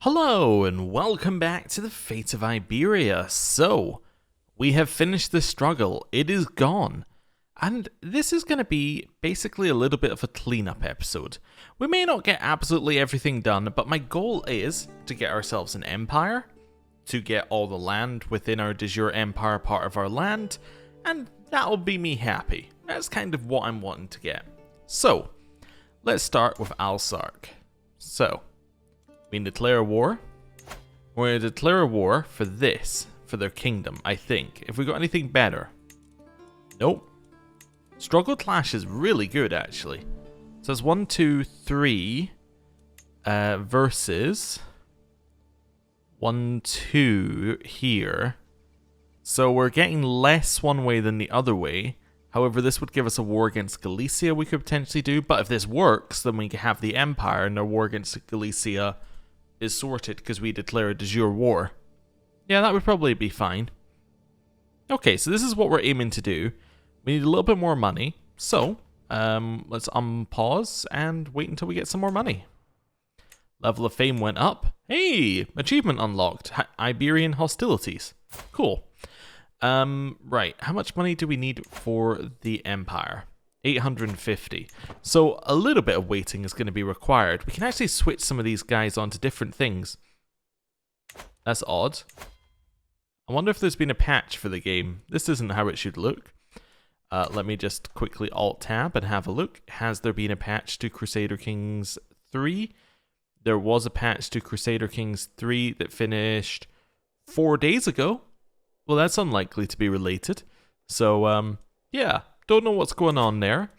Hello and welcome back to the Fate of Iberia. So, we have finished the struggle. It is gone. And this is going to be basically a little bit of a cleanup episode. We may not get absolutely everything done, but my goal is to get ourselves an empire, to get all the land within our de jure empire part of our land, and that'll be me happy. That's kind of what I'm wanting to get. So, let's start with Alsark. So, we declare war. We're going to declare a war for this, for their kingdom, I think. If we got anything better? Nope. Struggle Clash is really good, actually. So it's 1, 2, 3 versus 1, 2 here. So we're getting less one way than the other way. However, this would give us a war against Galicia we could potentially do. But if this works, then we can have the Empire and our war against Galicia is sorted because we declare a de jure war. Yeah, that would probably be fine. Okay, so this is what we're aiming to do. We need a little bit more money. So, let's unpause and wait until we get some more money. Level of fame went up. Hey, achievement unlocked. Iberian hostilities. Cool. Right, how much money do we need for the Empire? 850. So a little bit of waiting is going to be required. We can actually switch some of these guys onto different things. That's odd. I wonder if there's been a patch for the game. This isn't how it should look. Let me just quickly Alt-Tab and have a look. Has there been a patch to Crusader Kings 3? There was a patch to Crusader Kings 3 that finished 4 days ago. Well, that's unlikely to be related. So, yeah. Don't know what's going on there.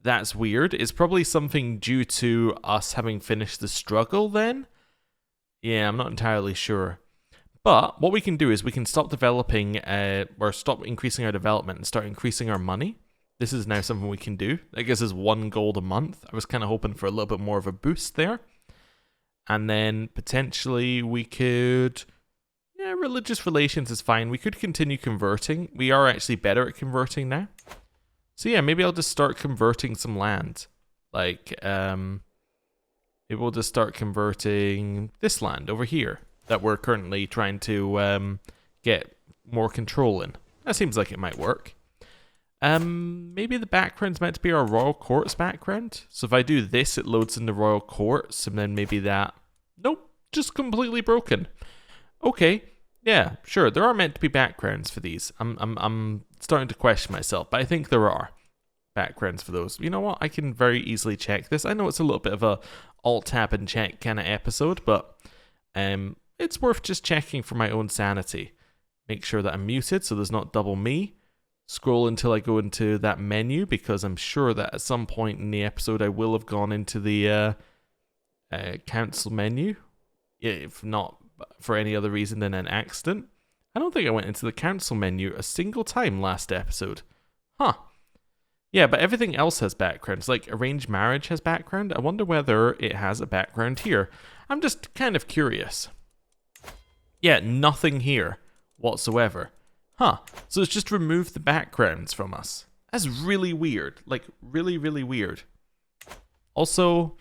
That's weird. It's probably something due to us having finished the struggle then. Yeah, I'm not entirely sure. But what we can do is we can stop developing, or stop increasing our development and start increasing our money. This is now something we can do. That gives us 1 gold a month. I was kind of hoping for a little bit more of a boost there. And then potentially we could... Yeah, religious relations is fine. We could continue converting. We are actually better at converting now. So yeah, maybe I'll just start converting some land. Like, maybe we'll just start converting this land over here that we're currently trying to get more control in. That seems like it might work. Maybe the background's meant to be our royal courts background. So if I do this, it loads in the royal courts, and then maybe that... Nope, just completely broken. Okay, yeah, sure, there are meant to be backgrounds for these. I'm starting to question myself, but I think there are backgrounds for those. You know what? I can very easily check this. I know it's a little bit of a Alt-Tab and check kind of episode, but it's worth just checking for my own sanity. Make sure that I'm muted so there's not double me. Scroll until I go into that menu, because I'm sure that at some point in the episode I will have gone into the council menu, if not for any other reason than an accident. I don't think I went into the council menu a single time last episode. Huh. Yeah, but everything else has backgrounds. Like, arranged marriage has background. I wonder whether it has a background here. I'm just kind of curious. Yeah, nothing here whatsoever. Huh. So it's just removed the backgrounds from us. That's really weird. Like, really, really weird. Also,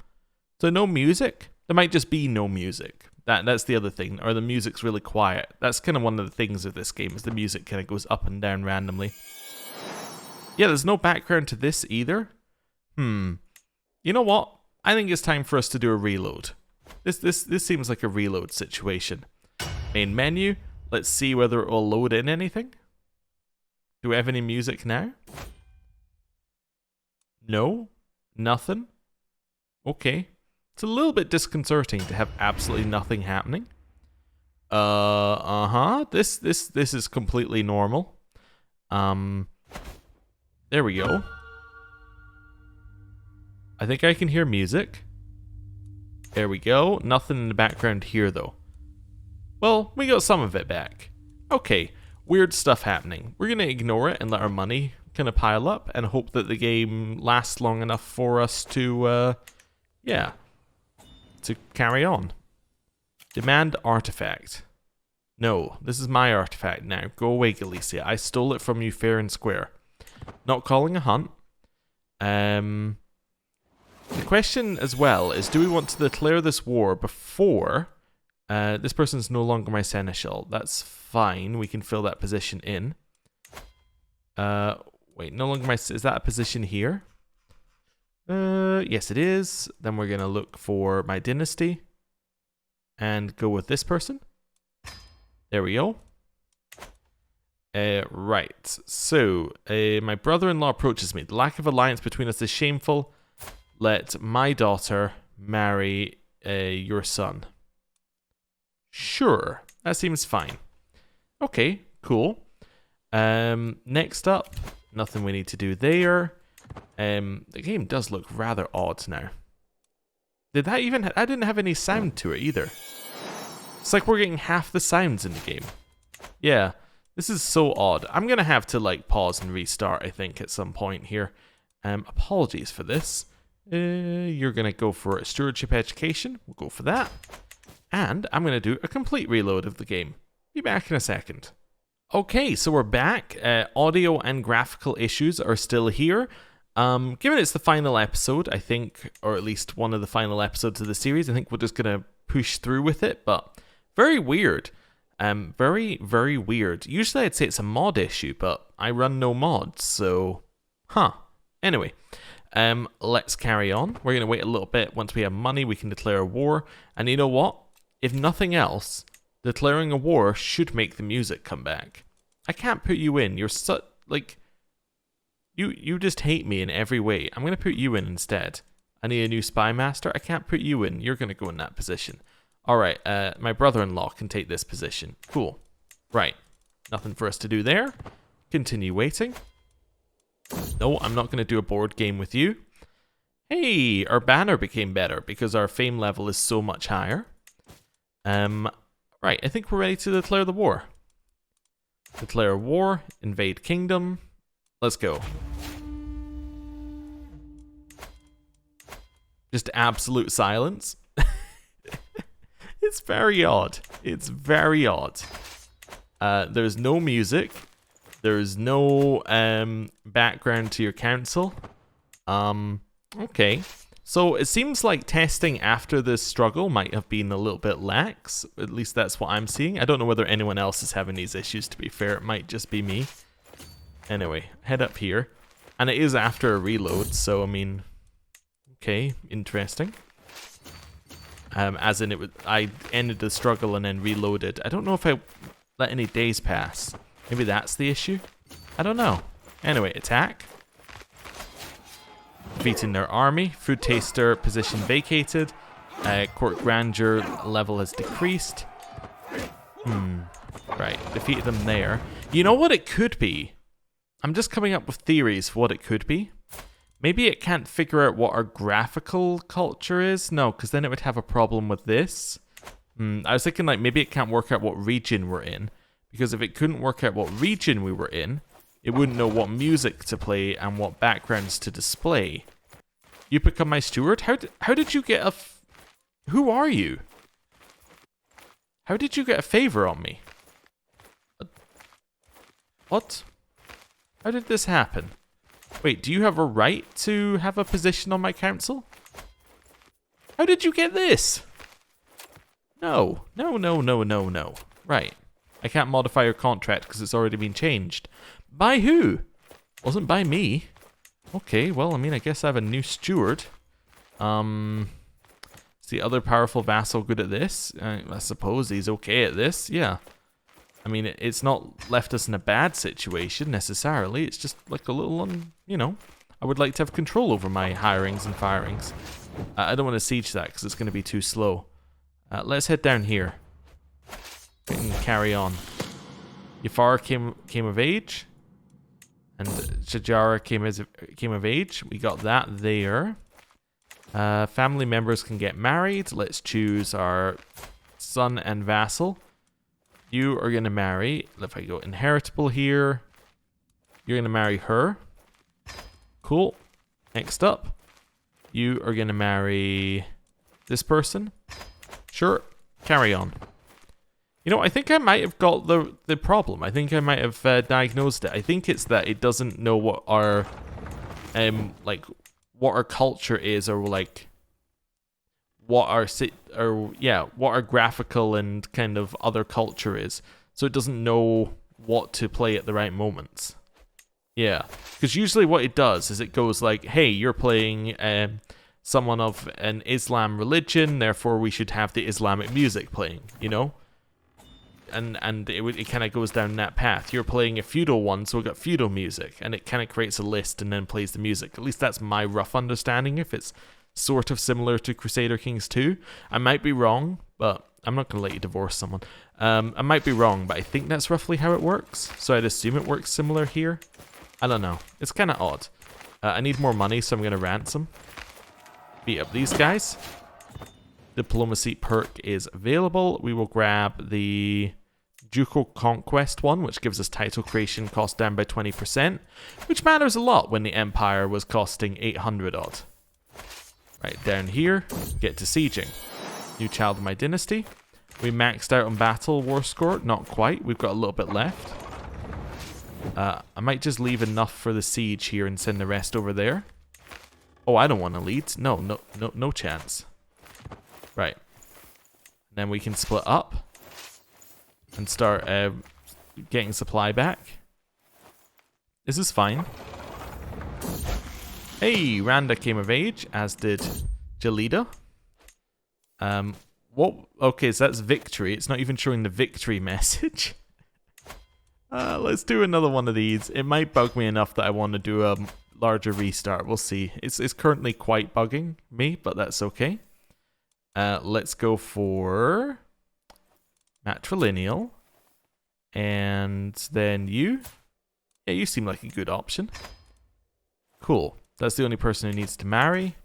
so no music? There might just be no music. That's the other thing. Or the music's really quiet. That's kind of one of the things of this game, is the music kind of goes up and down randomly. Yeah, there's no background to this either. You know what? I think it's time for us to do a reload. This seems like a reload situation. Main menu. Let's see whether it will load in anything. Do we have any music now? No? Nothing? Okay. It's a little bit disconcerting to have absolutely nothing happening. This is completely normal. There we go. I think I can hear music. There we go. Nothing in the background here, though. Well, we got some of it back. Okay, weird stuff happening. We're going to ignore it and let our money kind of pile up and hope that the game lasts long enough for us to, to carry on. Demand artifact. No, this is my artifact now. Go away, Galicia. I stole it from you fair and square. Not calling a hunt. The question as well is, do we want to declare this war before This person's no longer my seneschal. That's fine. We can fill that position in. Wait, no longer my... Is that a position here? Yes, it is. Then we're going to look for my dynasty. And go with this person. There we go. Right. So, my brother-in-law approaches me. The lack of alliance between us is shameful. Let my daughter marry your son. Sure. That seems fine. Okay, cool. Next up, nothing we need to do there. The game does look rather odd now. Did that even... I didn't have any sound to it either. It's like we're getting half the sounds in the game. Yeah, this is so odd. I'm going to have to like pause and restart, I think, at some point here. Apologies for this. You're going to go for a stewardship education. We'll go for that. And I'm going to do a complete reload of the game. Be back in a second. Okay, so we're back. Audio and graphical issues are still here. Given it's the final episode, I think, or at least one of the final episodes of the series, I think we're just going to push through with it, but very weird. Very, very weird. Usually I'd say it's a mod issue, but I run no mods, so... Anyway, let's carry on. We're going to wait a little bit. Once we have money, we can declare a war. And you know what? If nothing else, declaring a war should make the music come back. I can't put you in. You're such... like... You just hate me in every way. I'm going to put you in instead. I need a new spy master. I can't put you in. You're going to go in that position. Alright, my brother-in-law can take this position. Cool. Right. Nothing for us to do there. Continue waiting. No, I'm not going to do a board game with you. Hey, our banner became better because our fame level is so much higher. Right, I think we're ready to declare the war. Declare war, invade kingdom. Let's go. Just absolute silence. It's very odd. It's very odd. There's no music. There's no background to your council. Okay. So it seems like testing after this struggle might have been a little bit lax. At least that's what I'm seeing. I don't know whether anyone else is having these issues, to be fair. It might just be me. Anyway, head up here. And it is after a reload, so I mean... Okay, interesting. As in, I ended the struggle and then reloaded. I don't know if I let any days pass. Maybe that's the issue? I don't know. Anyway, attack. Defeating their army. Food taster position vacated. Court grandeur level has decreased. Right, defeated them there. You know what it could be? I'm just coming up with theories for what it could be. Maybe it can't figure out what our graphical culture is. No, because then it would have a problem with this. I was thinking like maybe it can't work out what region we're in. Because if it couldn't work out what region we were in, it wouldn't know what music to play and what backgrounds to display. You become my steward? How did you get a... Who are you? How did you get a favor on me? What? How did this happen? Wait, do you have a right to have a position on my council? How did you get this? No. No, no, no, no, no. Right. I can't modify your contract because it's already been changed. By who? Wasn't by me. Okay, well, I mean, I guess I have a new steward. Is the other powerful vassal good at this? I suppose he's okay at this, yeah. I mean, it's not left us in a bad situation, necessarily. It's just like a little, you know, I would like to have control over my hirings and firings. I don't want to siege that because it's going to be too slow. Let's head down here. And carry on. Yafar came of age. And Shajara came of age. We got that there. Family members can get married. Let's choose our son and vassal. You are going to marry, if I go inheritable here, you're going to marry her. Cool. Next up, you are going to marry this person. Sure. Carry on. You know, I think I might have got the problem. I think I might have diagnosed it. I think it's that it doesn't know what our, what our culture is, or like, what our graphical and kind of other culture is, so it doesn't know what to play at the right moments. Yeah, because usually what it does is it goes like, hey, you're playing someone of an Islam religion, therefore we should have the Islamic music playing, you know? And it kind of goes down that path. You're playing a feudal one, so we got feudal music, and it kind of creates a list and then plays the music. At least that's my rough understanding, if it's sort of similar to Crusader Kings 2. I might be wrong, but I'm not going to let you divorce someone. I might be wrong, but I think that's roughly how it works, so I'd assume it works similar here. I don't know. It's kind of odd. I need more money, so I'm going to ransom. Beat up these guys. Diplomacy perk is available. We will grab the Ducal Conquest one, which gives us title creation cost down by 20%, which matters a lot when the Empire was costing 800 odd. Right, down here, get to sieging. New child of my dynasty. We maxed out on battle war score. Not quite. We've got a little bit left. I might just leave enough for the siege here and send the rest over there. Oh, I don't want to lead. No chance. Right. Then we can split up and start getting supply back. This is fine. Hey, Randa came of age, as did Jalida. What? Okay, so that's victory. It's not even showing the victory message. Let's do another one of these. It might bug me enough that I want to do a larger restart. We'll see. It's currently quite bugging me, but that's okay. Let's go for matrilineal. And then you. Yeah, you seem like a good option. Cool. That's the only person who needs to marry.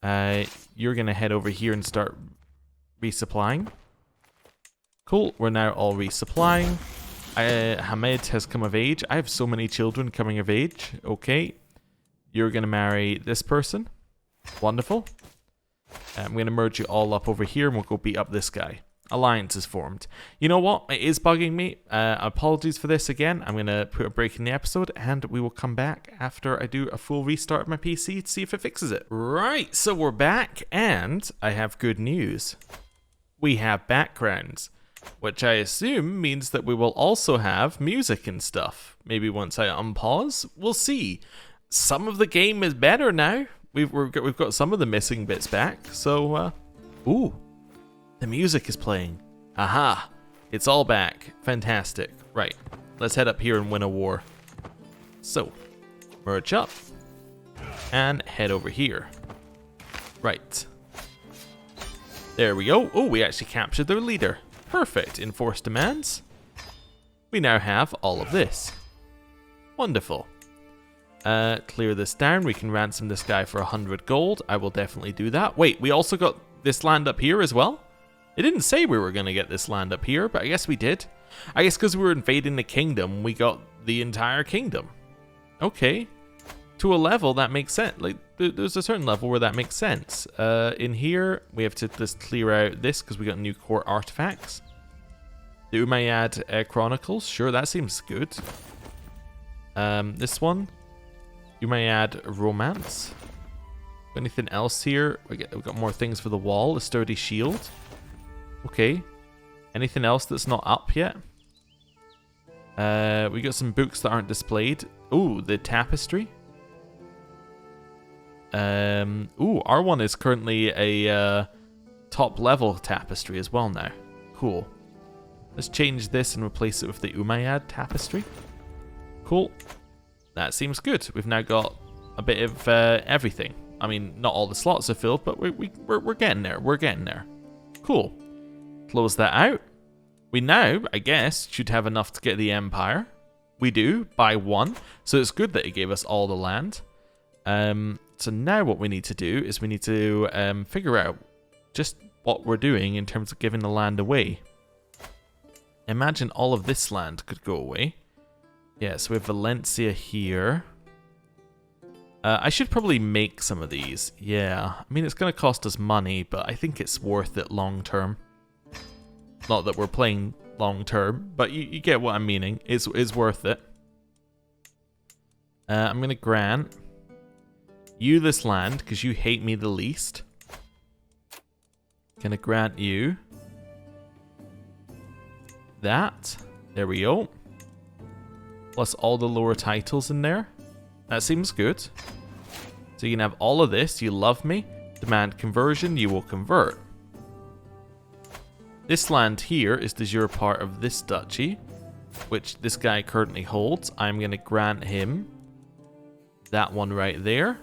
You're going to head over here and start resupplying. Cool. We're now all resupplying. Hamed has come of age. I have so many children coming of age. Okay. You're going to marry this person. Wonderful. I'm going to merge you all up over here and we'll go beat up this guy. Alliance is formed. You know what? It is bugging me. Apologies for this again. I'm going to put a break in the episode and we will come back after I do a full restart of my PC to see if it fixes it. Right, so we're back and I have good news. We have backgrounds, which I assume means that we will also have music and stuff. Maybe once I unpause, we'll see. Some of the game is better now. We've got some of the missing bits back. So, ooh. The music is playing. Aha! It's all back. Fantastic. Right. Let's head up here and win a war. So, merge up. And head over here. Right. There we go. Oh, we actually captured their leader. Perfect. Enforce demands. We now have all of this. Wonderful. Clear this down. We can ransom this guy for 100 gold. I will definitely do that. Wait, we also got this land up here as well? It didn't say we were going to get this land up here, but I guess we did. I guess because we were invading the kingdom, we got the entire kingdom. Okay. To a level, that makes sense. Like, there's a certain level where that makes sense. In here, we have to just clear out this because we got new core artifacts. The Umayyad Chronicles. Sure, that seems good. This one. Umayyad Romance. Anything else here? We've got more things for the wall. A sturdy shield. Okay. Anything else that's not up yet? We got some books that aren't displayed. Ooh, the tapestry. Ooh, our one is currently a top level tapestry as well now. Cool. Let's change this and replace it with the Umayyad tapestry. Cool. That seems good. We've now got a bit of everything. I mean, not all the slots are filled, but we're getting there. We're getting there. Cool. Close that out. We now, I guess, should have enough to get the Empire. We do, by 1. So it's good that it gave us all the land. So now what we need to do is we need to figure out just what we're doing in terms of giving the land away. Imagine all of this land could go away. Yeah, so we have Valencia here. I should probably make some of these. Yeah, I mean, it's going to cost us money, but I think it's worth it long term. Not that we're playing long term, but you get what I'm meaning. It's worth it. I'm going to grant you this land because you hate me the least. Gonna grant you that. There we go. Plus all the lower titles in there. That seems good. So you can have all of this. You love me. Demand conversion. You will convert. This land here is de jure part of this duchy, which this guy currently holds. I'm going to grant him that one right there.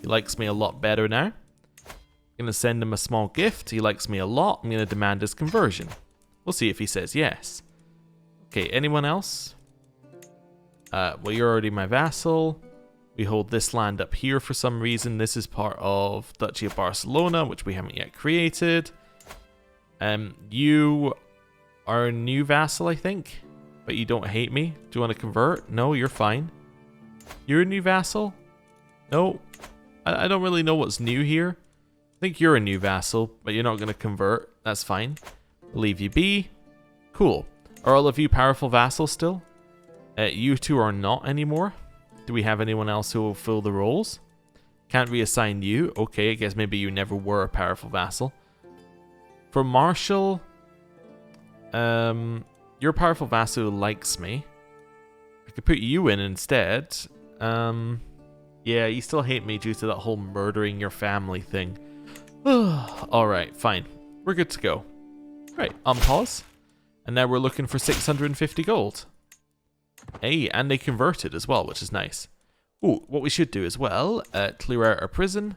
He likes me a lot better now. I'm going to send him a small gift. He likes me a lot. I'm going to demand his conversion. We'll see if he says yes. Okay, anyone else? Well, you're already my vassal. We hold this land up here for some reason. This is part of Duchy of Barcelona, which we haven't yet created. You are a new vassal, I think, but you don't hate me. Do you want to convert? No, you're fine. You're a new vassal? No, I don't really know what's new here. I think you're a new vassal, but you're not going to convert. That's fine. We'll leave you be. Cool. Are all of you powerful vassals still? You two are not anymore. Do we have anyone else who will fill the roles? Can't reassign you. Okay, I guess maybe you never were a powerful vassal. For Marshal, you're a powerful vassal who likes me. I could put you in instead. Yeah, you still hate me due to that whole murdering your family thing. Alright, fine. We're good to go. Right, unpause. And now we're looking for 650 gold. Hey, and they converted as well, which is nice. Ooh, what we should do as well, clear out our prison.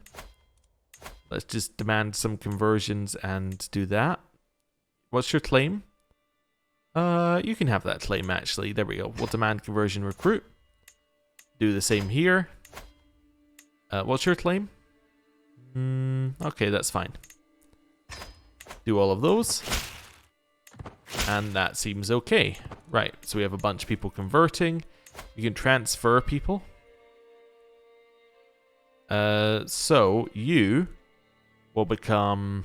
Let's just demand some conversions and do that. What's your claim? You can have that claim, actually. There we go. We'll demand conversion recruit. Do the same here. What's your claim? Okay, that's fine. Do all of those. And that seems okay. Right, so we have a bunch of people converting. You can transfer people. So you will become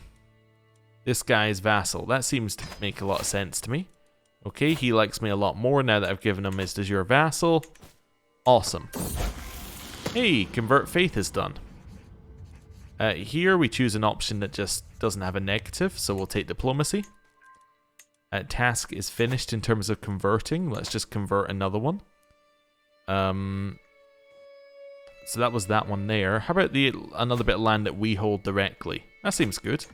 this guy's vassal. That seems to make a lot of sense to me. Okay, he likes me a lot more now that I've given him his de jure vassal. Awesome. Hey, convert faith is done. Here we choose an option that just doesn't have a negative, so we'll take diplomacy. Task is finished in terms of converting. Let's just convert another one. So that was that one there. How about another bit of land that we hold directly? That seems good.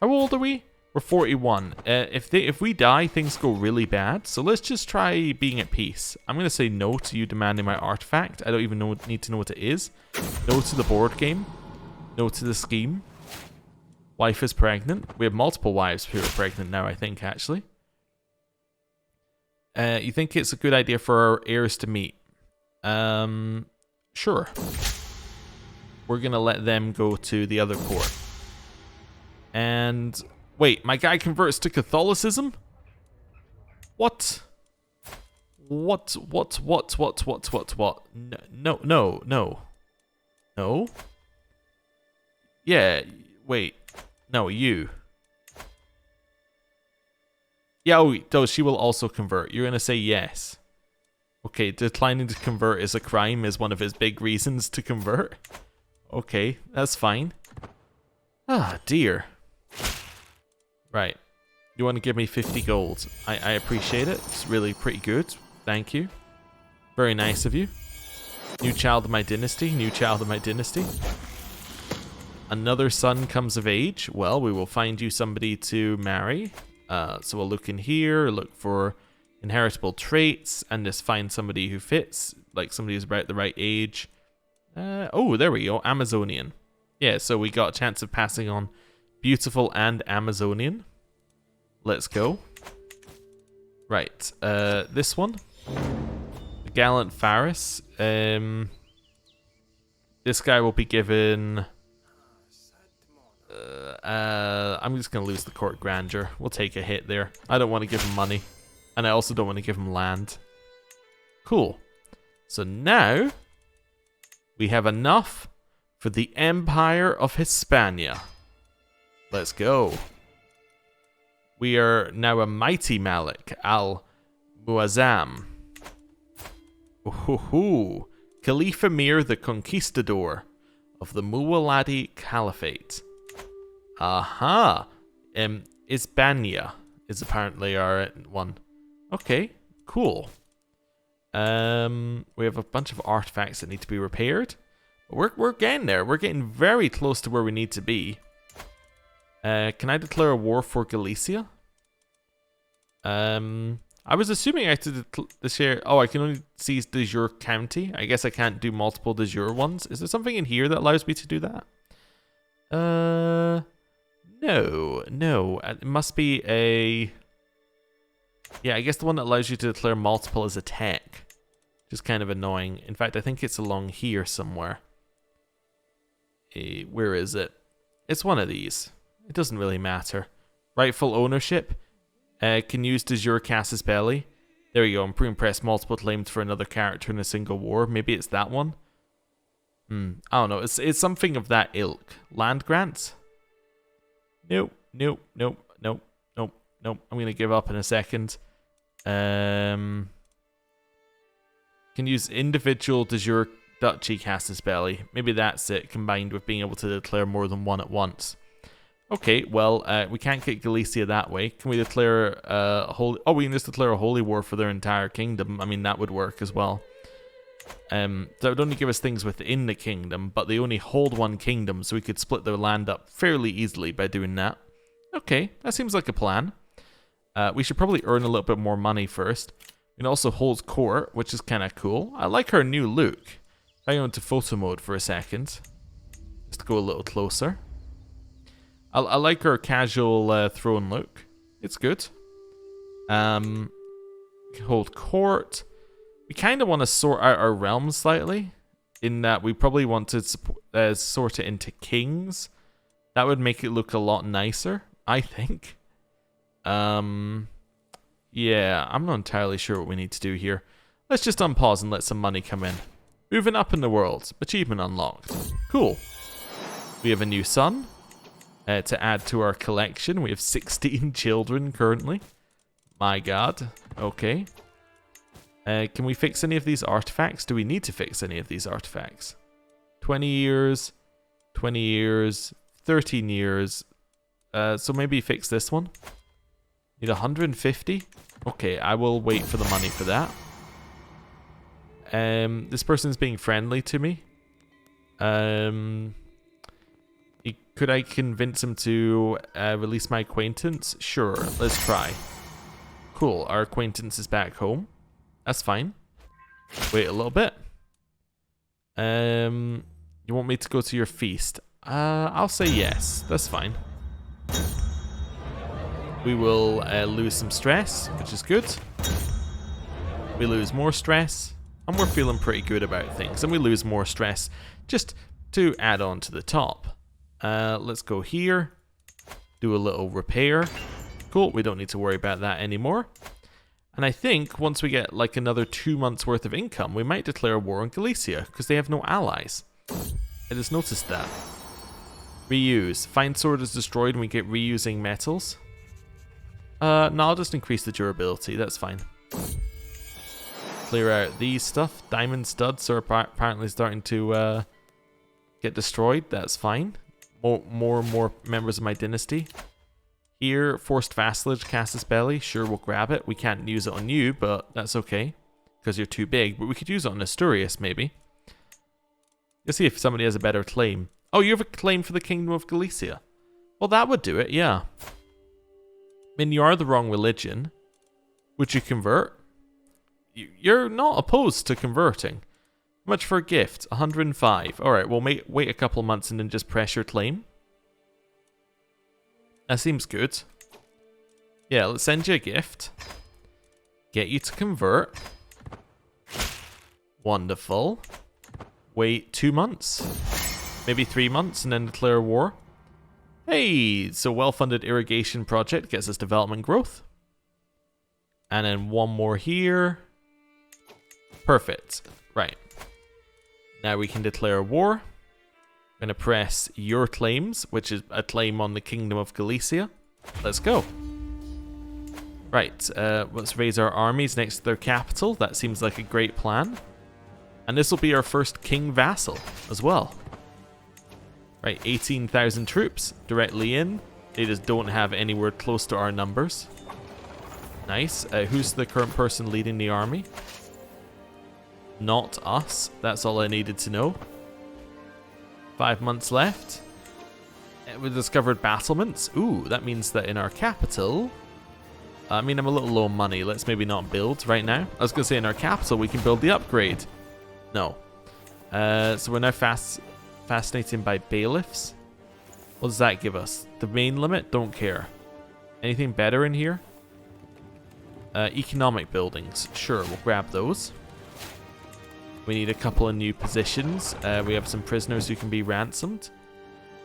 How old are we? We're 41. If we die, things go really bad. So let's just try being at peace. I'm going to say no to you demanding my artifact. I don't even need to know what it is. No to the board game. No to the scheme. Wife is pregnant. We have multiple wives who are pregnant now, I think, actually. You think it's a good idea for our heirs to meet? Sure. We're going to let them go to the other court. And... wait, my guy converts to Catholicism? What? What? No. Yeah, wait. No, you. Yeah, oh, she will also convert. You're going to say yes. Okay, declining to convert is a crime is one of his big reasons to convert. Okay, that's fine. Ah, dear. Right. You want to give me 50 gold. I appreciate it. It's really pretty good. Thank you. Very nice of you. New child of my dynasty. New child of my dynasty. Another son comes of age. Well, we will find you somebody to marry. So we'll look in here, look for inheritable traits, and just find somebody who fits, like somebody who's about the right age. Oh, there we go, Amazonian. Yeah, so we got a chance of passing on beautiful and Amazonian. Let's go. Right, this one. The Gallant Faris. This guy will be given... I'm just going to lose the court grandeur. We'll take a hit there. I don't want to give him money. And I also don't want to give him land. Cool. So now, we have enough for the Empire of Hispania. Let's go. We are now a mighty Malik al-Muazzam. Ooh, Caliph Emir the Conquistador of the Muwalladi Caliphate. Aha. Isbania is apparently our one. Okay, cool. We have a bunch of artifacts that need to be repaired. We're getting there. We're getting very close to where we need to be. Can I declare a war for Galicia? I was assuming I had to share. Oh, I can only seize de jure county. I guess I can't do multiple de jure ones. Is there something in here that allows me to do that? No. It must be a... Yeah, I guess the one that allows you to declare multiple is a tech. Which is kind of annoying. In fact, I think it's along here somewhere. Where is it? It's one of these. It doesn't really matter. Rightful ownership. Can use de jure casus belli. There you go. I'm pre-impressed multiple claims for another character in a single war. Maybe it's that one. I don't know. It's something of that ilk. Land grants? Nope. I'm gonna give up in a second. Can use individual de jure duchy casus belli. Maybe that's it, combined with being able to declare more than one at once. Okay, well, we can't get Galicia that way. Can we declare a holy... Oh, we can just declare a holy war for their entire kingdom. I mean, that would work as well. That would only give us things within the kingdom, but they only hold one kingdom, so we could split their land up fairly easily by doing that. Okay, that seems like a plan. We should probably earn a little bit more money first. We can also hold court, which is kind of cool. I like her new look. If I go into photo mode for a second, just to go a little closer. I like her casual throne look. It's good. Hold court. We kind of want to sort out our realms slightly, in that we probably want to sort it into kings. That would make it look a lot nicer, I think. Yeah, I'm not entirely sure what we need to do here. Let's just unpause and let some money come in. Moving up in the world. Achievement unlocked. Cool. We have a new son. To add to our collection. We have 16 children currently. My god. Okay. Can we fix any of these artifacts? Do we need to fix any of these artifacts? 20 years. 20 years. 13 years. So maybe fix this one. Need 150? Okay, I will wait for the money for that. This person's being friendly to me. Could I convince him to release my acquaintance? Sure, let's try. Cool, our acquaintance is back home. That's fine. Wait a little bit. You want me to go to your feast? I'll say yes. That's fine. We will lose some stress, which is good. We lose more stress, and we're feeling pretty good about things. And we lose more stress just to add on to the top. Let's go here. Do a little repair. Cool, we don't need to worry about that anymore. And I think once we get like another 2 months worth of income, we might declare a war on Galicia, because they have no allies. I just noticed that. Reuse. Find sword is destroyed and we get reusing metals. No, I'll just increase the durability, that's fine. Clear out these stuff. Diamond studs are apparently starting to get destroyed, that's fine. More members of my dynasty. Here, forced vassalage, casus belli. Sure, we'll grab it. We can't use it on you, but that's okay. Because you're too big. But we could use it on Asturias, maybe. Let's see if somebody has a better claim. Oh, you have a claim for the Kingdom of Galicia. Well, that would do it, yeah. I mean, you are the wrong religion. Would you convert? You're not opposed to converting. How much for a gift? 105. Alright, we'll wait a couple months and then just press your claim. That seems good. Yeah, let's send you a gift. Get you to convert. Wonderful. Wait 2 months. Maybe 3 months and then declare war. Hey, so well-funded irrigation project gets us development growth. And then one more here. Perfect. Right. Now we can declare war. I'm going to press your claims, which is a claim on the Kingdom of Galicia. Let's go. Right, let's raise our armies next to their capital. That seems like a great plan. And this will be our first king vassal as well. Right, 18,000 troops directly in. They just don't have anywhere close to our numbers. Nice. Who's the current person leading the army? Not us. That's all I needed to know. 5 months left. We discovered battlements. Ooh, that means that in our capital... I mean, I'm a little low on money. Let's maybe not build right now. I was going to say in our capital we can build the upgrade. No. So we're now fascinating by bailiffs. What does that give us? The main limit? Don't care. Anything better in here? Economic buildings. Sure, we'll grab those. We need a couple of new positions. We have some prisoners who can be ransomed.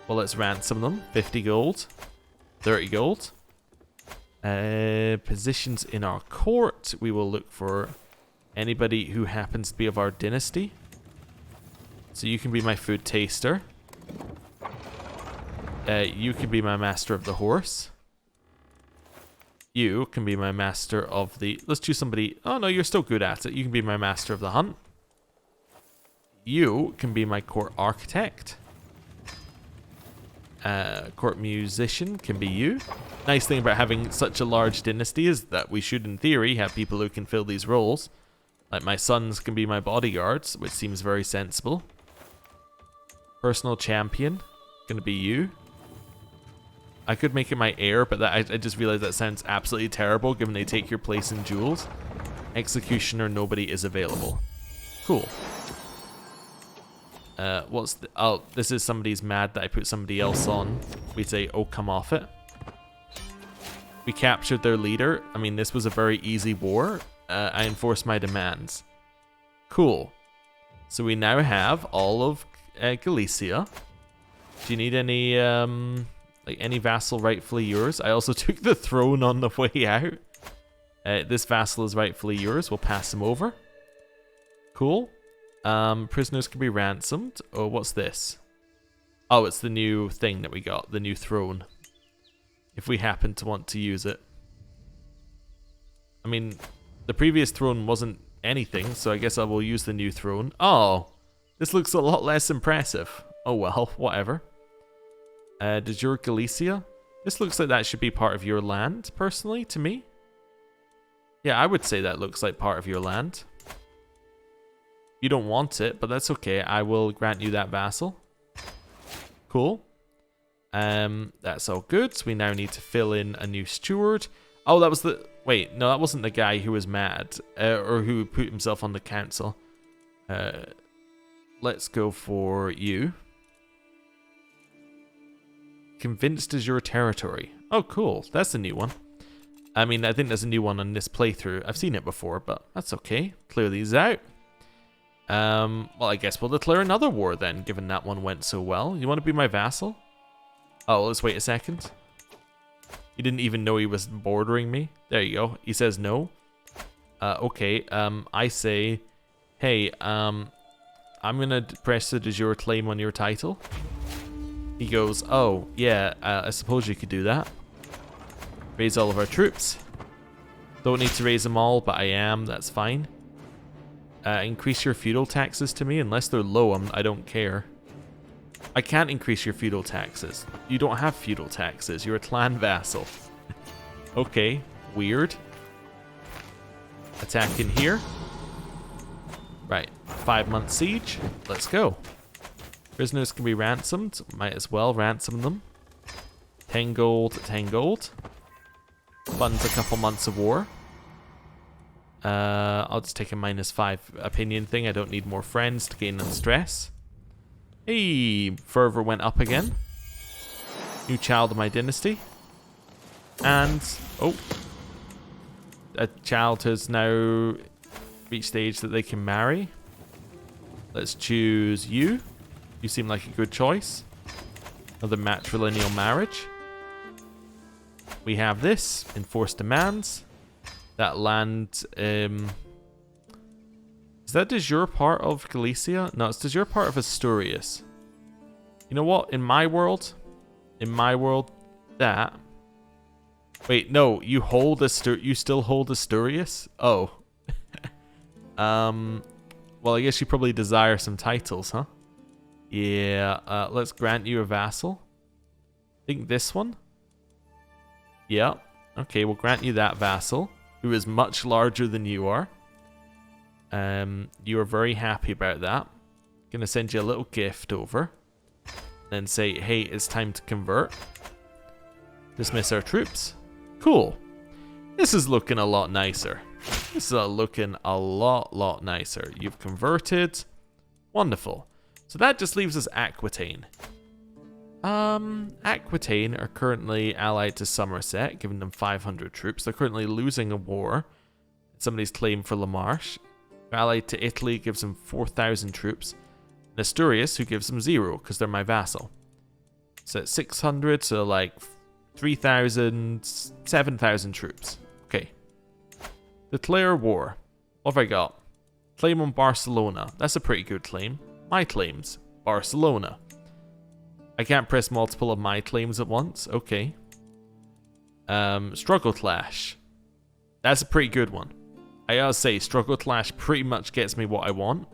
Well, let's ransom them. 50 gold. 30 gold. Positions in our court. We will look for anybody who happens to be of our dynasty. So you can be my food taster. You can be my master of the horse. You can be my master of the... Let's choose somebody... Oh, no, you're still good at it. You can be my master of the hunt. You can be my court architect. Court musician can be you. Nice thing about having such a large dynasty is that we should, in theory, have people who can fill these roles. Like my sons can be my bodyguards, which seems very sensible. Personal champion, gonna be you. I could make it my heir, but that I just realized that sounds absolutely terrible given they take your place in duels. Executioner, nobody is available. Cool. What's the... Oh, this is somebody's mad that I put somebody else on. We say, oh, come off it. We captured their leader. I mean, this was a very easy war. I enforced my demands. Cool. So we now have all of Galicia. Do you need any, like any vassal rightfully yours? I also took the throne on the way out. This vassal is rightfully yours. We'll pass him over. Cool. Prisoners can be ransomed. Oh, what's this? Oh, it's the new thing that we got. The new throne. If we happen to want to use it. I mean, the previous throne wasn't anything, so I guess I will use the new throne. Oh, this looks a lot less impressive. Oh well, whatever. De jure Galicia? This looks like that should be part of your land, personally, to me. Yeah, I would say that looks like part of your land. You don't want it, but that's okay. I will grant you that vassal. Cool. That's all good. So we now need to fill in a new steward. Oh, that was the... Wait, no, that wasn't the guy who was mad. Or who put himself on the council. Let's go for you. Convinced is your territory. Oh, cool. That's a new one. I mean, I think there's a new one on this playthrough. I've seen it before, but that's okay. Clear these out. Well, I guess we'll declare another war then, given that one went so well. You want to be my vassal? Oh, let's wait a second. He didn't even know he was bordering me. There you go. He says no. Okay, I say, hey, I'm gonna press the de jure claim on your title. He goes, oh, yeah, I suppose you could do that. Raise all of our troops. Don't need to raise them all, but I am, that's fine. Increase your feudal taxes to me, unless they're low, I don't care. I can't increase your feudal taxes. You don't have feudal taxes, you're a clan vassal. Okay, weird. Attack in here. Right, 5-month siege, let's go. Prisoners can be ransomed, might as well ransom them. 10 gold, 10 gold. Funds a couple months of war. I'll just take a -5 opinion thing. I don't need more friends to gain on stress. Hey, fervor went up again. New child of my dynasty. And, oh. A child has now reached the age that they can marry. Let's choose you. You seem like a good choice. Another matrilineal marriage. We have this. Enforced demands. That land, is that de jure part of Galicia? No, it's de jure part of Asturias. You know what? In my world, that... Wait, no, you still hold Asturias? Oh. Well, I guess you probably desire some titles, huh? Yeah, let's grant you a vassal. I think this one. Yeah. Okay, we'll grant you that vassal, who is much larger than you are. You are very happy about that. Gonna send you a little gift over. Then say, hey, it's time to convert. Dismiss our troops. Cool. This is looking a lot nicer. This is looking a lot nicer. You've converted. Wonderful. So that just leaves us Aquitaine. Aquitaine are currently allied to Somerset, giving them 500 troops. They're currently losing a war. Somebody's claim for La Marche. Allied to Italy gives them 4,000 troops. And Asturias, who gives them 0, because they're my vassal. So it's 600, so like 3,000, 7,000 troops. Okay. Declare war. What have I got? Claim on Barcelona. That's a pretty good claim. My claims. Barcelona. I can't press multiple of my claims at once. Okay. Struggle Clash. That's a pretty good one. I gotta say, Struggle Clash pretty much gets me what I want.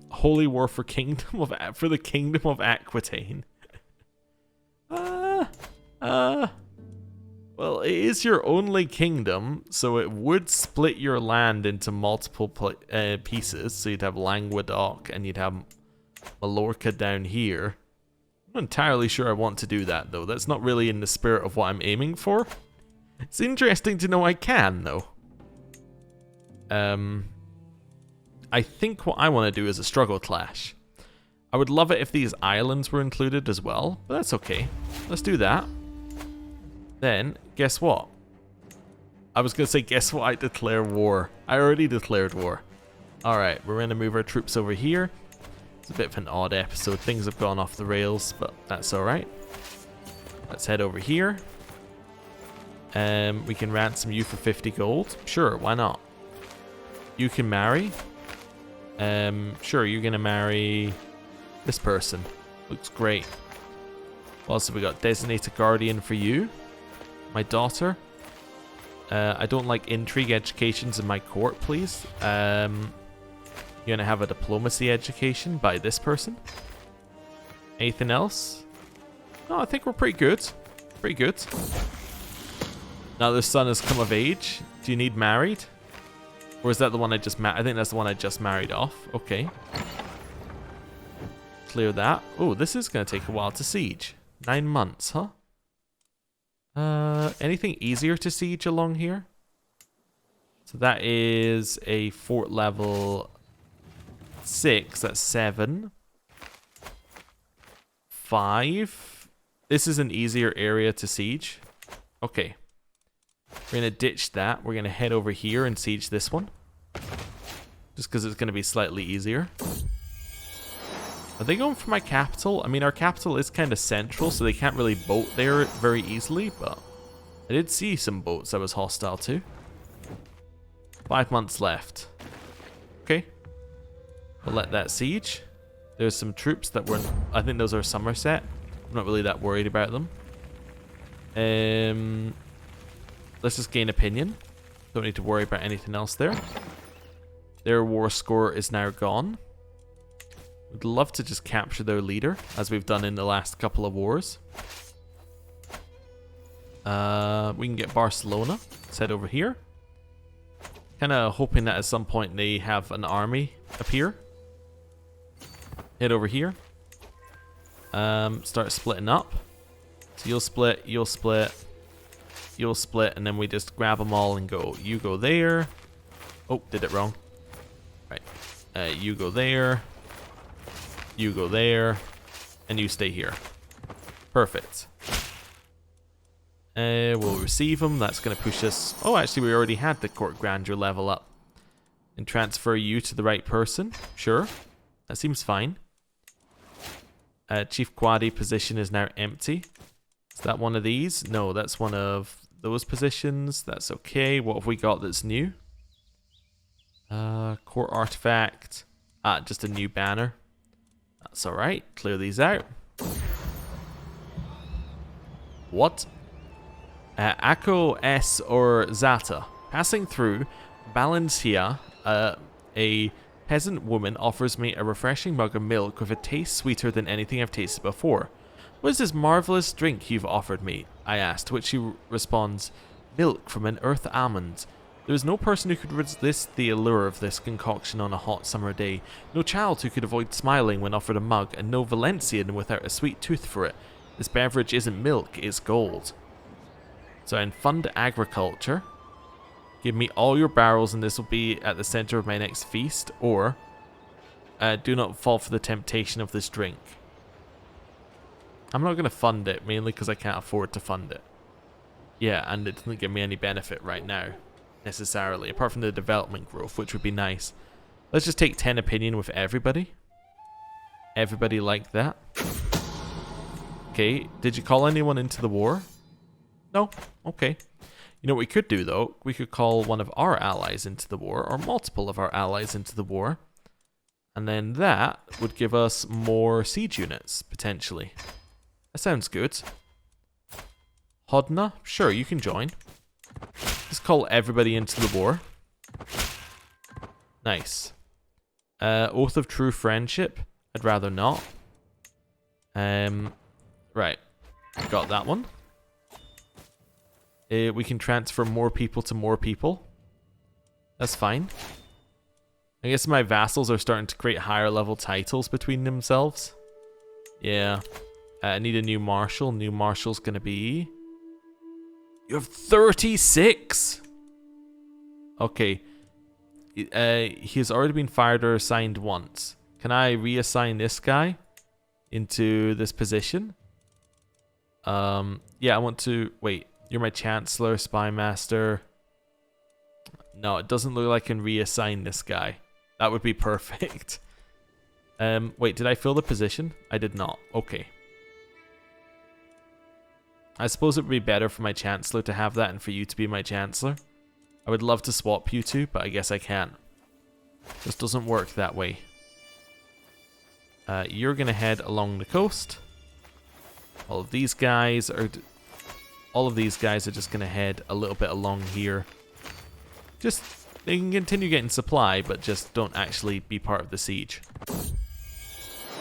Holy War for the Kingdom of Aquitaine. Well, it is your only kingdom, so it would split your land into multiple pieces. So you'd have Languedoc and you'd have Mallorca down here. I'm not entirely sure I want to do that, though. That's not really in the spirit of what I'm aiming for. It's interesting to know I can, though. I think what I want to do is a Struggle Clash. I would love it if these islands were included as well, but that's okay. Let's do that. Then, guess what? I was going to say, guess what? I declare war. I already declared war. Alright, we're going to move our troops over here. It's a bit of an odd episode. Things have gone off the rails, but that's alright. Let's head over here. We can ransom you for 50 gold. Sure, why not? You can marry. Sure, you're going to marry this person. Looks great. What else have we got? Designate a guardian for you. My daughter. I don't like intrigue educations in my court, please. You're going to have a diplomacy education by this person. Anything else? No, I think we're pretty good. Pretty good. Now the son has come of age. Do you need married? Or is that the one I just I think that's the one I just married off. Okay. Clear that. Oh, this is going to take a while to siege. 9 months, huh? Anything easier to siege along here? So that is a fort level 6. That's 7. 5. This is an easier area to siege. Okay. We're going to ditch that. We're going to head over here and siege this one. Just because it's going to be slightly easier. Are they going for my capital? I mean, our capital is kind of central, so they can't really boat there very easily, but I did see some boats I was hostile to. 5 months left. Okay. We'll let that siege. There's some troops that were... I think those are Somerset. I'm not really that worried about them. Let's just gain opinion. Don't need to worry about anything else there. Their war score is now gone. Would love to just capture their leader, as we've done in the last couple of wars. We can get Barcelona. Let's head over here. Kind of hoping that at some point they have an army appear. Head over here. Start splitting up. So you'll split, you'll split, you'll split, and then we just grab them all and go. You go there. Oh, did it wrong. Right. You go there. You go there. And you stay here. Perfect. We'll receive them. That's going to push us... Oh, actually, we already had the court grandeur level up. And transfer you to the right person. Sure. That seems fine. Chief Quadi position is now empty. Is that one of these? No, that's one of those positions. That's okay. What have we got that's new? Court artifact. Ah, just a new banner. That's alright. Clear these out. What? Akko S or Zata. Passing through Valencia, a Peasant woman offers me a refreshing mug of milk with a taste sweeter than anything I've tasted before. What is this marvelous drink you've offered me? I asked, to which she responds, milk from an earth almond. There is no person who could resist the allure of this concoction on a hot summer day, no child who could avoid smiling when offered a mug, and no Valencian without a sweet tooth for it. This beverage isn't milk, it's gold. So in fund agriculture, give me all your barrels and this will be at the center of my next feast, or do not fall for the temptation of this drink. I'm not going to fund it, mainly because I can't afford to fund it. Yeah, and it doesn't give me any benefit right now, necessarily, apart from the development growth, which would be nice. Let's just take 10 opinion with everybody. Everybody like that. Okay, did you call anyone into the war? No? Okay. You know what we could do, though? We could call one of our allies into the war, or multiple of our allies into the war. And then that would give us more siege units, potentially. That sounds good. Hodna? Sure, you can join. Let's call everybody into the war. Nice. Oath of True Friendship? I'd rather not. Right. Got that one. We can transfer more people to more people. That's fine. I guess my vassals are starting to create higher level titles between themselves. Yeah. I need a new marshal. New marshal's gonna be... You have 36? Okay. He has already been fired or assigned once. Can I reassign this guy into this position? Yeah, I want to... Wait. You're my Chancellor, Spy Master. No, it doesn't look like I can reassign this guy. That would be perfect. Wait, did I fill the position? I did not. Okay. I suppose it would be better for my Chancellor to have that and for you to be my Chancellor. I would love to swap you two, but I guess I can't. This doesn't work that way. You're going to head along the coast. All of these guys are just going to head a little bit along here. Just, they can continue getting supply, but just don't actually be part of the siege.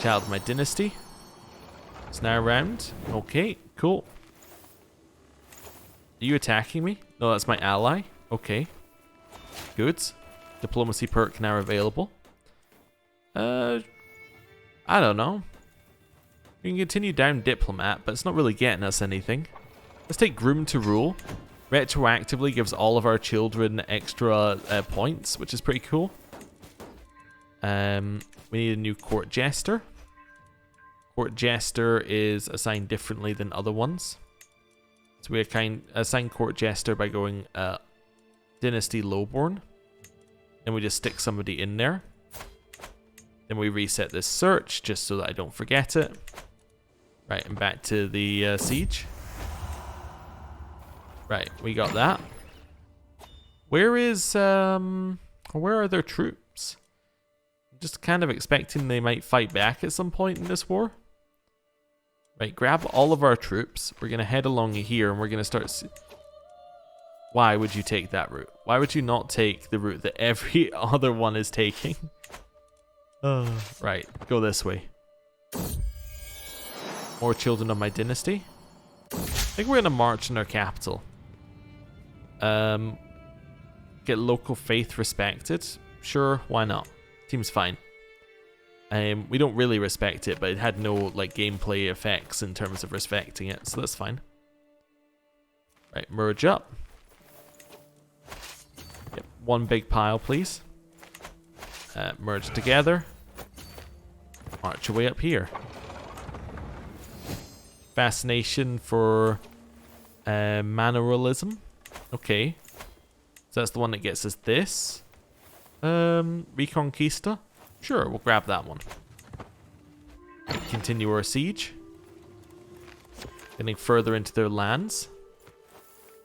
Child of my dynasty. It's now around. Okay, cool. Are you attacking me? No, that's my ally. Okay. Good. Diplomacy perk now available. I don't know. We can continue down diplomat, but it's not really getting us anything. Let's take groom to rule. Retroactively gives all of our children extra points, which is pretty cool. We need a new court jester. Court jester is assigned differently than other ones. So we assign court jester by going dynasty lowborn. Then we just stick somebody in there. Then we reset this search just so that I don't forget it. Right, and back to the siege. Right, we got that. Where are their troops? I'm just kind of expecting they might fight back at some point in this war. Right, grab all of our troops. We're going to head along here and we're going to start... Why would you take that route? Why would you not take the route that every other one is taking? Right, go this way. More children of my dynasty. I think we're going to march in our capital. Get local faith respected. Sure, why not? Seems fine. We don't really respect it, but it had no like gameplay effects in terms of respecting it, so that's fine. Right, merge up. Yep, one big pile, please. Merge together. March your way up here. Fascination for manualism. Okay. So that's the one that gets us this. Reconquista. Sure, we'll grab that one. Continue our siege. Getting further into their lands.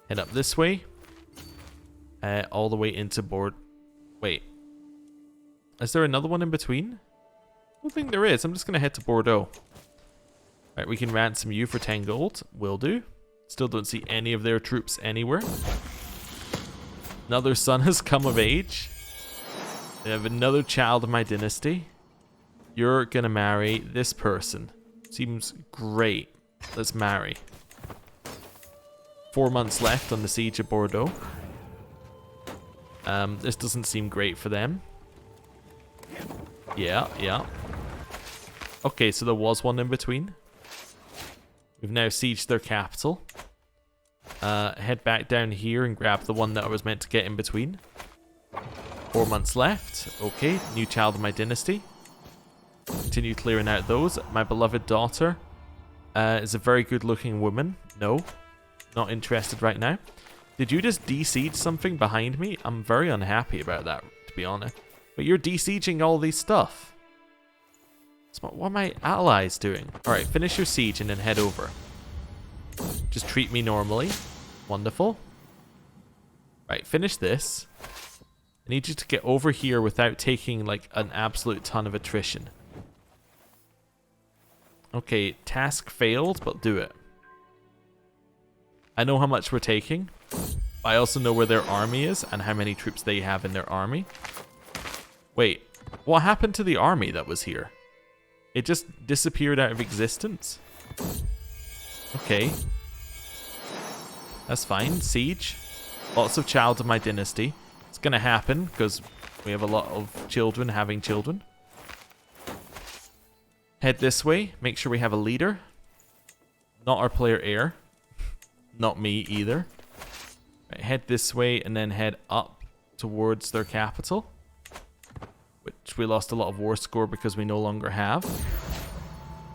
Head up this way. All the way into board. Wait. Is there another one in between? I don't think there is. I'm just going to head to Bordeaux. Right, we can ransom you for 10 gold. Will do. Still don't see any of their troops anywhere. Another son has come of age. I have another child of my dynasty. You're gonna marry this person. Seems great. Let's marry. 4 months left on the siege of Bordeaux. This doesn't seem great for them. Yeah, yeah. Okay, so there was one in between. We've now sieged their capital. Head back down here and grab the one that I was meant to get in between. 4 months left. Okay, new child of my dynasty. Continue clearing out those. My beloved daughter is a very good looking woman. No, not interested right now. Did you just de-siege something behind me? I'm very unhappy about that, to be honest. But you're de-sieging all these stuff. So what are my allies doing? Alright, finish your siege and then head over. Just treat me normally. Wonderful. Right, finish this. I need you to get over here without taking like an absolute ton of attrition. Okay, task failed, but do it. I know how much we're taking. I also know where their army is and how many troops they have in their army. Wait, what happened to the army that was here? It just disappeared out of existence? Okay. That's fine. Siege. Lots of child of my dynasty. It's gonna happen because we have a lot of children having children. Head this way. Make sure we have a leader. Not our player heir. Not me either. Right, head this way and then head up towards their capital. Which we lost a lot of war score because we no longer have.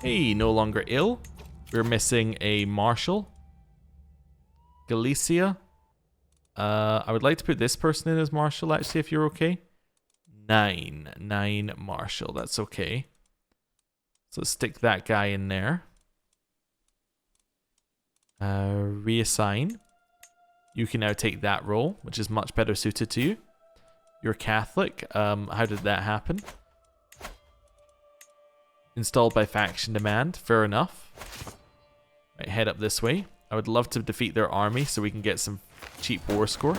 Hey, no longer ill. We're missing a marshal. Galicia. I would like to put this person in as marshal, actually, if you're okay. 9 marshal. That's okay. So let's stick that guy in there. Reassign. You can now take that role, which is much better suited to you. You're Catholic. How did that happen? Installed by faction demand. Fair enough. Right, head up this way. I would love to defeat their army so we can get some cheap war score.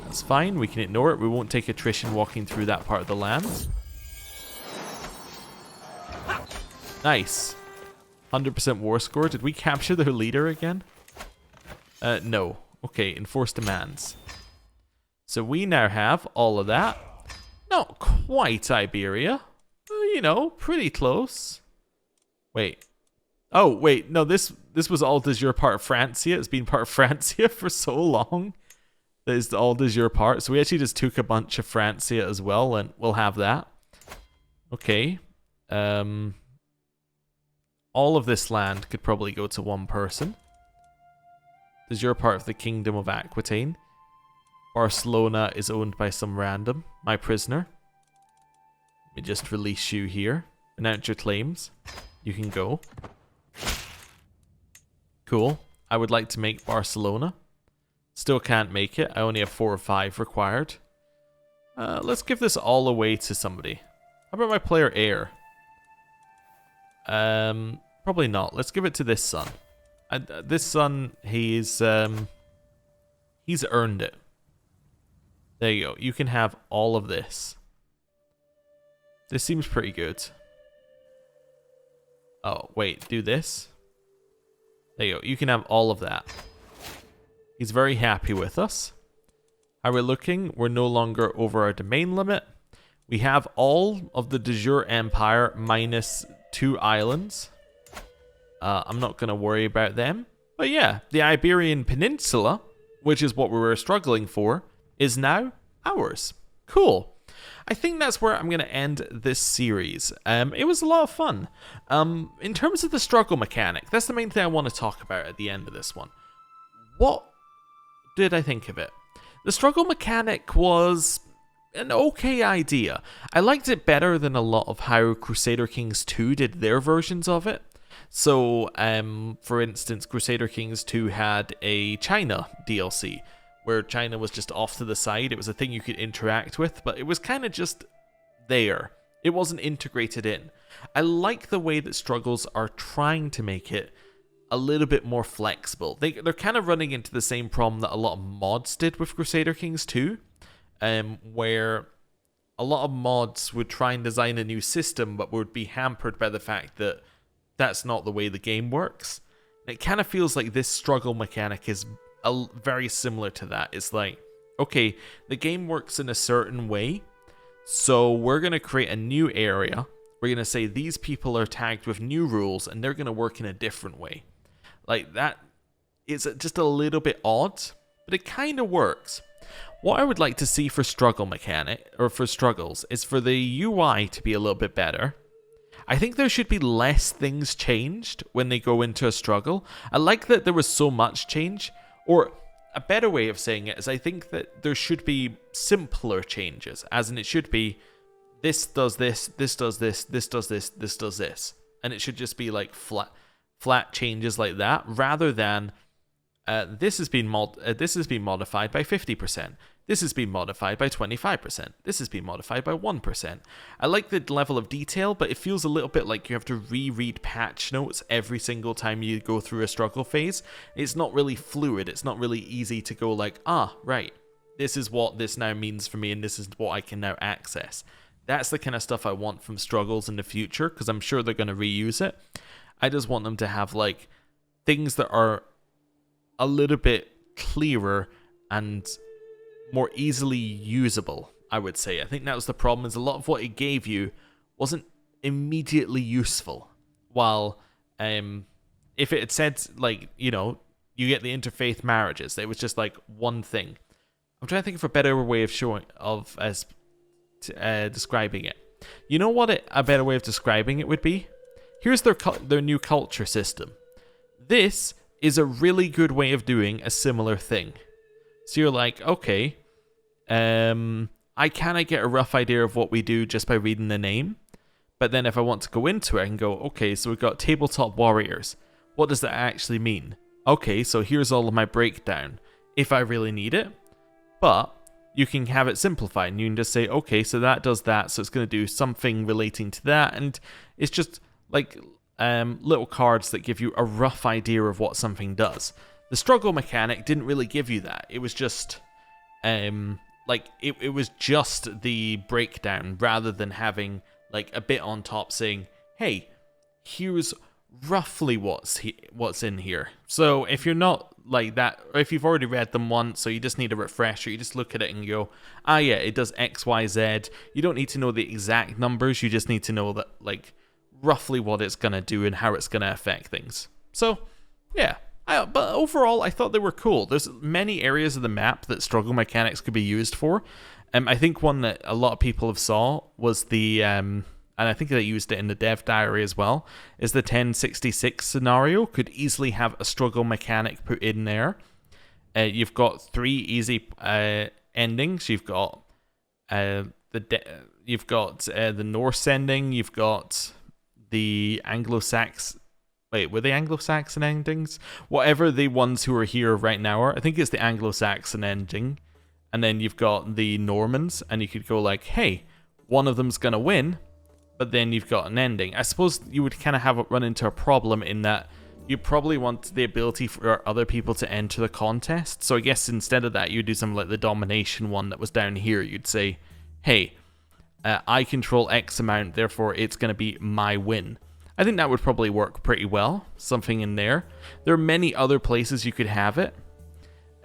That's fine. We can ignore it. We won't take attrition walking through that part of the land. Nice. 100% war score. Did we capture their leader again? No. Okay, enforce demands. So we now have all of that. Not quite Iberia. You know, pretty close. Wait. Oh, wait. No, this was all de jure part of Francia. It's been part of Francia for so long. That is all de jure part. So we actually just took a bunch of Francia as well, and we'll have that. Okay. All of this land could probably go to one person. De jure part of the Kingdom of Aquitaine. Barcelona is owned by some random. My prisoner. Let me just release you here. Announce your claims. You can go. Cool. I would like to make Barcelona. Still can't make it. I only have 4 or 5 required. Let's give this all away to somebody. How about my player heir? Probably not. Let's give it to this son. This son, he's earned it. There you go. You can have all of this. This seems pretty good. Oh, wait. Do this. There you go. You can have all of that. He's very happy with us. How we're looking, we're no longer over our domain limit. We have all of the de jure empire minus 2 islands. I'm not going to worry about them. But yeah, the Iberian Peninsula, which is what we were struggling for, is now ours. Cool. I think that's where I'm going to end this series. It was a lot of fun. In terms of the struggle mechanic, that's the main thing I want to talk about at the end of this one. What did I think of it? The struggle mechanic was an okay idea. I liked it better than a lot of how Crusader Kings 2 did their versions of it. So, for instance, Crusader Kings 2 had a China DLC, where China was just off to the side. It was a thing you could interact with, but it was kind of just there. It wasn't integrated in. I like the way that struggles are trying to make it a little bit more flexible. They're kind of running into the same problem that a lot of mods did with Crusader Kings 2, where a lot of mods would try and design a new system, but would be hampered by the fact that that's not the way the game works. And it kind of feels like this struggle mechanic is very similar to that. It's like, okay, the game works in a certain way, so we're going to create a new area. We're going to say these people are tagged with new rules, and they're going to work in a different way. Like, that is just a little bit odd, but it kind of works. What I would like to see for struggle mechanic, or for struggles, is for the UI to be a little bit better. I think there should be less things changed when they go into a struggle. I like that there was so much change, or a better way of saying it is I think that there should be simpler changes, as in it should be this does this, this does this, this does this, this does this. And it should just be like flat changes like that, rather than this has been modified by 50%. This has been modified by 25%. This has been modified by 1%. I like the level of detail, but it feels a little bit like you have to reread patch notes every single time you go through a struggle phase. It's not really fluid. It's not really easy to go like, right, this is what this now means for me, and this is what I can now access. That's the kind of stuff I want from struggles in the future, because I'm sure they're going to reuse it. I just want them to have like things that are a little bit clearer and more easily usable, I would say. I think that was the problem, is a lot of what it gave you wasn't immediately useful. While if it had said, like, you know, you get the interfaith marriages, it was just like one thing. I'm trying to think of a better way of describing it. You know what a better way of describing it would be? Here's their new culture system. This is a really good way of doing a similar thing. So you're like, okay, I kind of get a rough idea of what we do just by reading the name. But then if I want to go into it, I can go, okay, so we've got tabletop warriors. What does that actually mean? Okay, so here's all of my breakdown, if I really need it. But you can have it simplified, and you can just say, okay, so that does that, so it's going to do something relating to that. And it's just like little cards that give you a rough idea of what something does. The struggle mechanic didn't really give you that. It was just like it was just the breakdown, rather than having like a bit on top saying, hey, here's roughly what's in here. So if you're not like that, or if you've already read them once, so you just need a refresher, you just look at it and go, yeah, it does X, Y, Z. You don't need to know the exact numbers, you just need to know that, like, roughly what it's going to do and how it's going to affect things. So, yeah. But overall, I thought they were cool. There's many areas of the map that struggle mechanics could be used for. I think one that a lot of people have saw was the, and I think they used it in the dev diary as well, is the 1066 scenario. Could easily have a struggle mechanic put in there. You've got 3 easy endings. You've got the Norse ending. You've got the Anglo-Saxon. Wait, were they Anglo-Saxon endings? Whatever the ones who are here right now are. I think it's the Anglo-Saxon ending. And then you've got the Normans, and you could go like, hey, one of them's going to win, but then you've got an ending. I suppose you would kind of run into a problem in that you probably want the ability for other people to enter the contest. So I guess instead of that, you'd do something like the domination one that was down here. You'd say, hey, I control X amount, therefore it's going to be my win. I think that would probably work pretty well, something in there. There are many other places you could have it.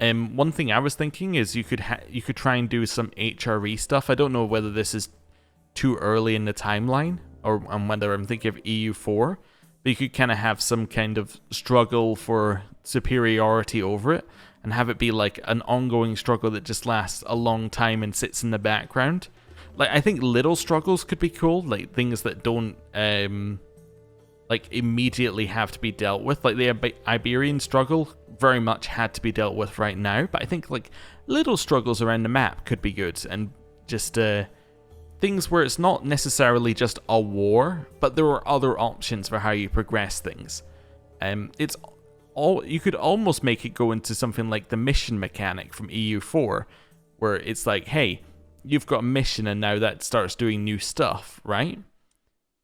One thing I was thinking is you could try and do some HRE stuff. I don't know whether this is too early in the timeline, or whether I'm thinking of EU4, but you could kind of have some kind of struggle for superiority over it, and have it be like an ongoing struggle that just lasts a long time and sits in the background. Like, I think little struggles could be cool, like things that don't like immediately have to be dealt with. Like the Iberian struggle very much had to be dealt with right now, but I think like little struggles around the map could be good, and just things where it's not necessarily just a war, but there are other options for how you progress things. You could almost make it go into something like the mission mechanic from EU4, where it's like, hey, you've got a mission and now that starts doing new stuff, right?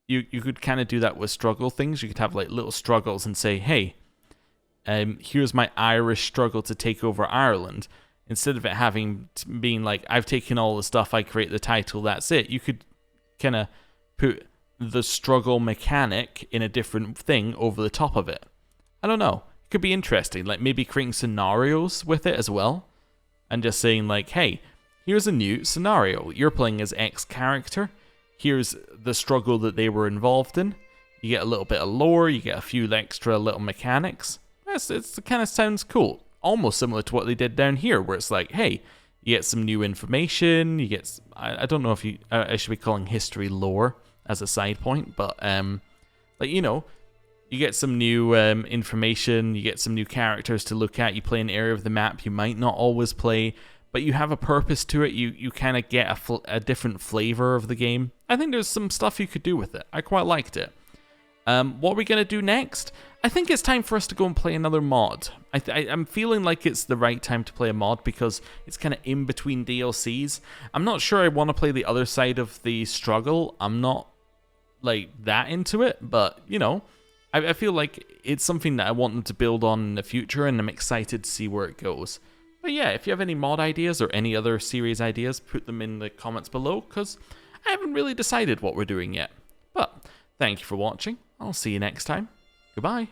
You could kind of do that with struggle things. You could have like little struggles and say, hey, here's my Irish struggle to take over Ireland. instead of it having being like, I've taken all the stuff, I create the title, that's it. You could kind of put the struggle mechanic in a different thing over the top of it. I don't know. It could be interesting. Like maybe creating scenarios with it as well. And just saying like, hey, here's a new scenario. You're playing as X character. Here's the struggle that they were involved in. You get a little bit of lore. You get a few extra little mechanics. It kind of sounds cool. Almost similar to what they did down here, where it's like, hey, you get some new information. You get, I don't know if I should be calling history lore as a side point, but like, you know, you get some new information. You get some new characters to look at. You play an area of the map you might not always play, but you have a purpose to it. You kind of get a different flavor of the game. I think there's some stuff you could do with it. I quite liked it. What are we going to do next? I think it's time for us to go and play another mod. I'm feeling like it's the right time to play a mod because it's kind of in between DLCs. I'm not sure I want to play the other side of the struggle. I'm not like that into it, but you know, I feel like it's something that I want them to build on in the future, and I'm excited to see where it goes. But yeah, if you have any mod ideas or any other series ideas, put them in the comments below, because I haven't really decided what we're doing yet. But thank you for watching. I'll see you next time. Goodbye.